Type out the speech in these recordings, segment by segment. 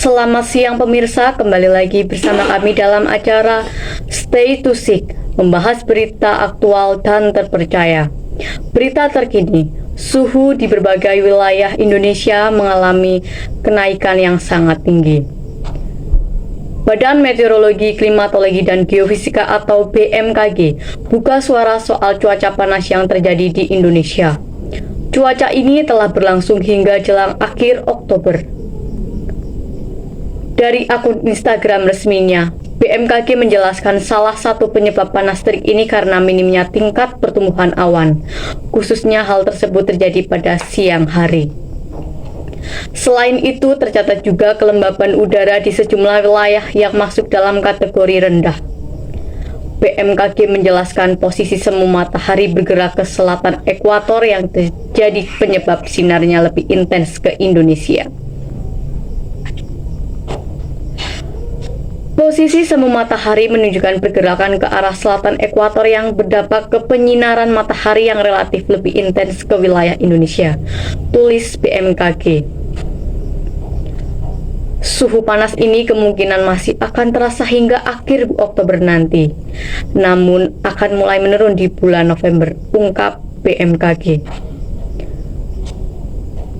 Selamat siang pemirsa, kembali lagi bersama kami dalam acara Stay to Seek, membahas berita aktual dan terpercaya. Berita terkini, suhu di berbagai wilayah Indonesia mengalami kenaikan yang sangat tinggi. Badan Meteorologi, Klimatologi, dan Geofisika atau BMKG buka suara soal cuaca panas yang terjadi di Indonesia. Cuaca ini telah berlangsung hingga jelang akhir Oktober. Dari akun Instagram resminya, BMKG menjelaskan salah satu penyebab panas terik ini karena minimnya tingkat pertumbuhan awan. Khususnya hal tersebut terjadi pada siang hari. Selain itu, tercatat juga kelembaban udara di sejumlah wilayah yang masuk dalam kategori rendah. BMKG menjelaskan posisi semu matahari bergerak ke selatan ekuator yang terjadi penyebab sinarnya lebih intens ke Indonesia. Posisi semu matahari menunjukkan pergerakan ke arah selatan ekuator yang berdampak ke penyinaran matahari yang relatif lebih intens ke wilayah Indonesia, tulis BMKG. Suhu panas ini kemungkinan masih akan terasa hingga akhir Oktober nanti, namun akan mulai menurun di bulan November, ungkap BMKG.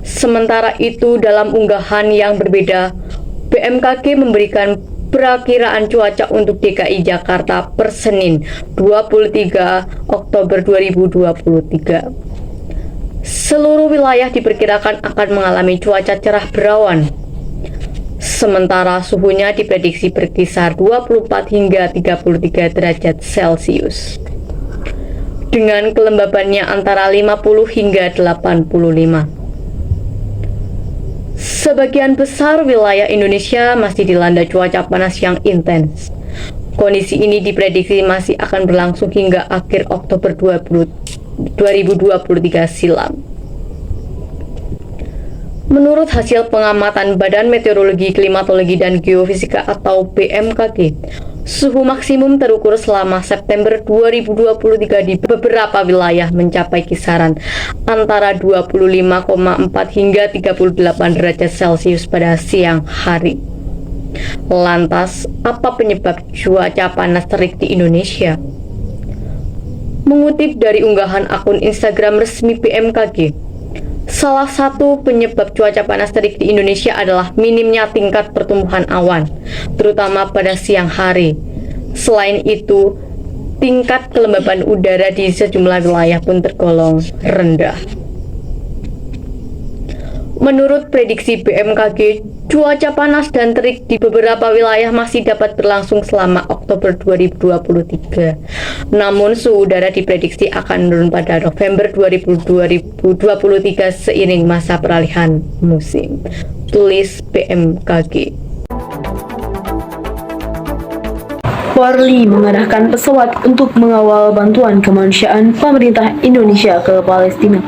Sementara itu, dalam unggahan yang berbeda, BMKG memberikan perakiraan cuaca untuk DKI Jakarta per Senin 23 Oktober 2023. Seluruh wilayah diperkirakan akan mengalami cuaca cerah berawan. Sementara suhunya diprediksi berkisar 24 hingga 33 derajat Celcius. Dengan kelembabannya antara 50 hingga 85. Sebagian besar wilayah Indonesia masih dilanda cuaca panas yang intens. Kondisi ini diprediksi masih akan berlangsung hingga akhir Oktober 2023 silam. Menurut hasil pengamatan Badan Meteorologi, Klimatologi, dan Geofisika atau BMKG, suhu maksimum terukur selama September 2023 di beberapa wilayah mencapai kisaran antara 25,4 hingga 38 derajat Celcius pada siang hari. Lantas, apa penyebab cuaca panas terik di Indonesia? Mengutip dari unggahan akun Instagram resmi BMKG, salah satu penyebab cuaca panas terik di Indonesia adalah minimnya tingkat pertumbuhan awan, terutama pada siang hari. Selain itu, tingkat kelembaban udara di sejumlah wilayah pun tergolong rendah. Menurut prediksi BMKG, cuaca panas dan terik di beberapa wilayah masih dapat berlangsung selama Oktober 2023. Namun suhu udara diprediksi akan menurun pada November 2023 seiring masa peralihan musim, tulis BMKG. Polri mengerahkan pesawat untuk mengawal bantuan kemanusiaan pemerintah Indonesia ke Palestina.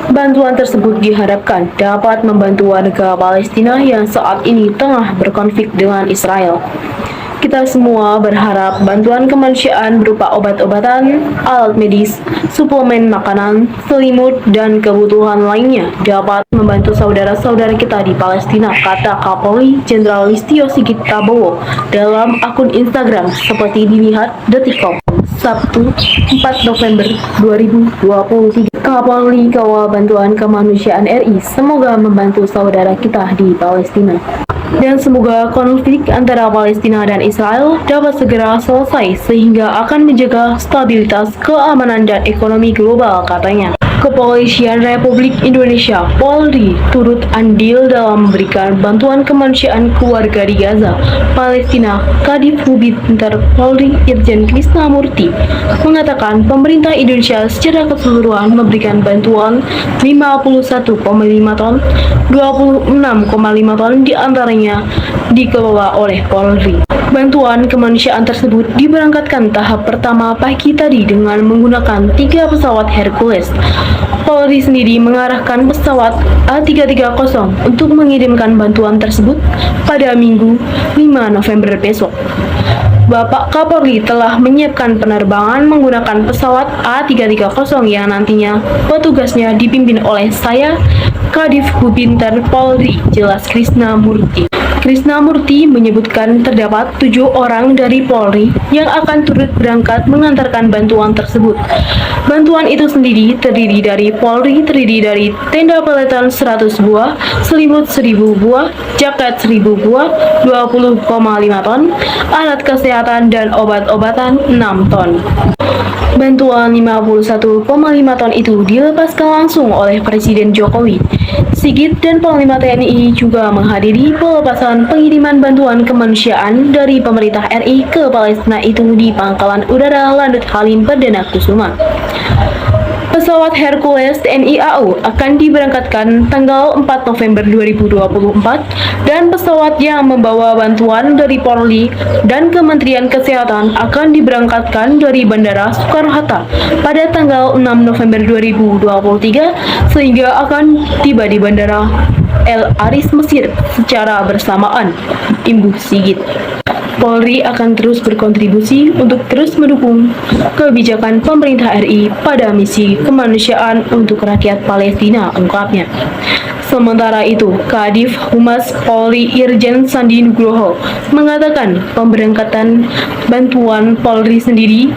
Bantuan tersebut diharapkan dapat membantu warga Palestina yang saat ini tengah berkonflik dengan Israel. Kita semua berharap bantuan kemanusiaan berupa obat-obatan, alat medis, suplemen makanan, selimut, dan kebutuhan lainnya dapat membantu saudara-saudara kita di Palestina, kata Kapolri Jenderal Listio Sigit Prabowo dalam akun Instagram seperti dilihat Detik.com, Sabtu 4 November 2023. Kapolri Kawal Bantuan Kemanusiaan RI semoga membantu saudara kita di Palestina. Dan semoga konflik antara Palestina dan Israel dapat segera selesai sehingga akan menjaga stabilitas, keamanan, dan ekonomi global, katanya. Kepolisian Republik Indonesia Polri turut andil dalam memberikan bantuan kemanusiaan ke warga di Gaza, Palestina. Kadif Hubinter Polri Irjen Krisnamurti mengatakan pemerintah Indonesia secara keseluruhan memberikan bantuan 51,5 ton, 26,5 ton diantaranya dikelola oleh Polri. Bantuan kemanusiaan tersebut diberangkatkan tahap pertama pagi tadi dengan menggunakan 3 pesawat Hercules. Polri sendiri mengarahkan pesawat A330 untuk mengirimkan bantuan tersebut pada Minggu 5 November besok. Bapak Kapolri telah menyiapkan penerbangan menggunakan pesawat A330 yang nantinya petugasnya dipimpin oleh saya, Kadif Hubinter Polri, jelas Krisnamurti. Krisnamurti menyebutkan terdapat 7 orang dari Polri yang akan turut berangkat mengantarkan bantuan tersebut. Bantuan itu sendiri terdiri dari Polri, terdiri dari tenda peleton 100 buah, selimut 1000 buah, jaket 1000 buah, 20,5 ton, alat kesehatan dan obat-obatan 6 ton. Bantuan 51,5 ton itu dilepaskan langsung oleh Presiden Jokowi. Sigit dan Panglima TNI juga menghadiri pelepasan pengiriman bantuan kemanusiaan dari pemerintah RI ke Palestina itu di Pangkalan Udara Landut Halim Perdana Kusuma. Pesawat Hercules TNI AU akan diberangkatkan tanggal 4 November 2024 dan pesawat yang membawa bantuan dari Polri dan Kementerian Kesehatan akan diberangkatkan dari Bandara Soekarno-Hatta pada tanggal 6 November 2023 sehingga akan tiba di Bandara El Aris Mesir secara bersamaan. Imbuh Sigit. Polri akan terus berkontribusi untuk terus mendukung kebijakan pemerintah RI pada misi kemanusiaan untuk rakyat Palestina, ungkapnya. Sementara itu, Kadif Humas Polri Irjen Sandi Nugroho mengatakan pemberangkatan bantuan Polri sendiri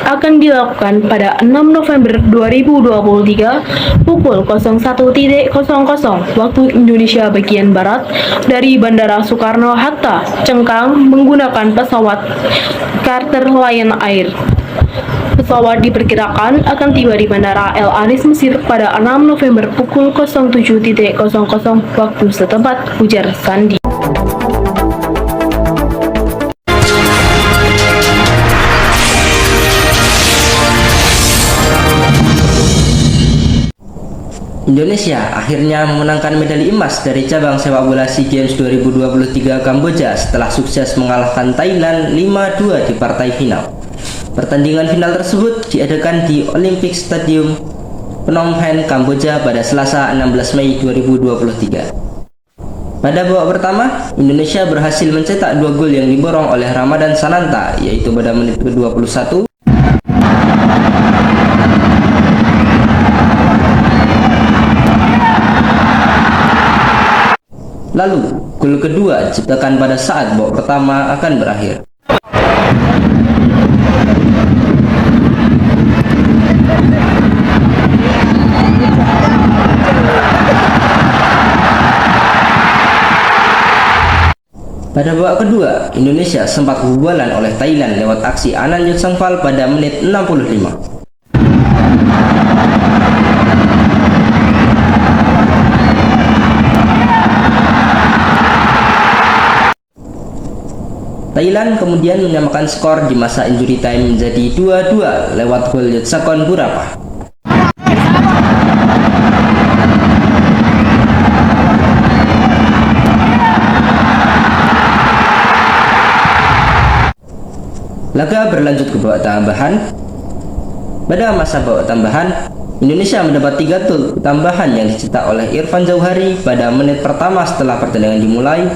akan dilakukan pada 6 November 2023 pukul 01.00 waktu Indonesia bagian Barat dari Bandara Soekarno-Hatta, Cengkang menggunakan pesawat charter Lion Air. Pesawat diperkirakan akan tiba di Bandara El Aris Mesir pada 6 November pukul 07.00 waktu setempat, ujar Sandi. Indonesia akhirnya memenangkan medali emas dari cabang sepak bola SEA Games 2023 Kamboja setelah sukses mengalahkan Thailand 5-2 di partai final. Pertandingan final tersebut diadakan di Olympic Stadium Phnom Penh, Kamboja pada Selasa 16 Mei 2023. Pada babak pertama, Indonesia berhasil mencetak 2 gol yang diborong oleh Ramadan Sananta, yaitu pada menit ke-21 lalu, gol kedua diciptakan pada saat babak pertama akan berakhir. Pada babak kedua, Indonesia sempat kebobolan oleh Thailand lewat aksi Anan Yuksangfal pada menit 65. Thailand kemudian menyamakan skor di masa injury time menjadi 2-2 lewat gol Yutsakon Burapah. Laga berlanjut ke babak tambahan. Pada masa babak tambahan, Indonesia mendapat 3 gol tambahan yang dicetak oleh Irfan Jauhari pada menit pertama setelah pertandingan dimulai.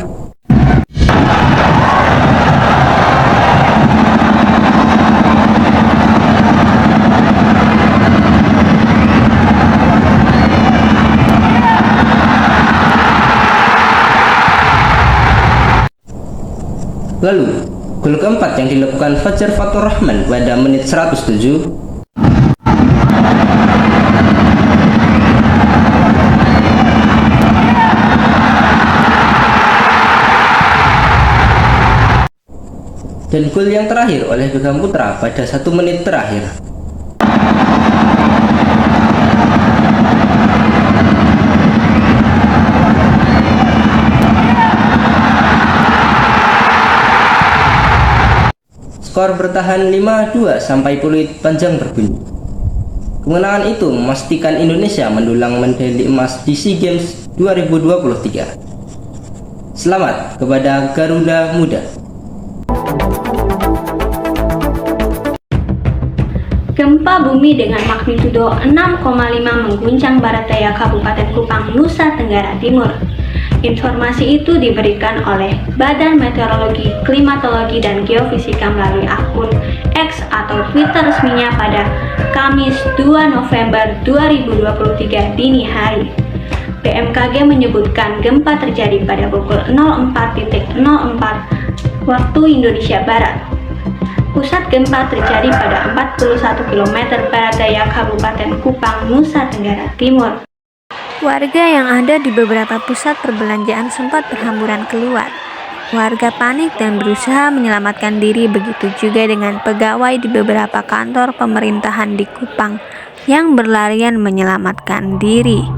Lalu, gol keempat yang dilakukan Fajar Fatur Rahman pada menit 107. Dan gol yang terakhir oleh Beckham Putra pada 1 menit terakhir. Skor bertahan 5-2 sampai peluit panjang berbunyi. Kemenangan itu memastikan Indonesia mendulang medali emas di SEA Games 2023. Selamat kepada Garuda Muda. Gempa bumi dengan magnitudo 6,5 mengguncang barat daya Kabupaten Kupang, Nusa Tenggara Timur. Informasi itu diberikan oleh Badan Meteorologi, Klimatologi, dan Geofisika melalui akun X atau Twitter resminya pada Kamis 2 November 2023 dini hari. BMKG menyebutkan gempa terjadi pada pukul 04.04 waktu Indonesia Barat. Pusat gempa terjadi pada 41 km barat daya Kabupaten Kupang, Nusa Tenggara Timur. Warga yang ada di beberapa pusat perbelanjaan sempat berhamburan keluar. Warga panik dan berusaha menyelamatkan diri, begitu juga dengan pegawai di beberapa kantor pemerintahan di Kupang yang berlarian menyelamatkan diri.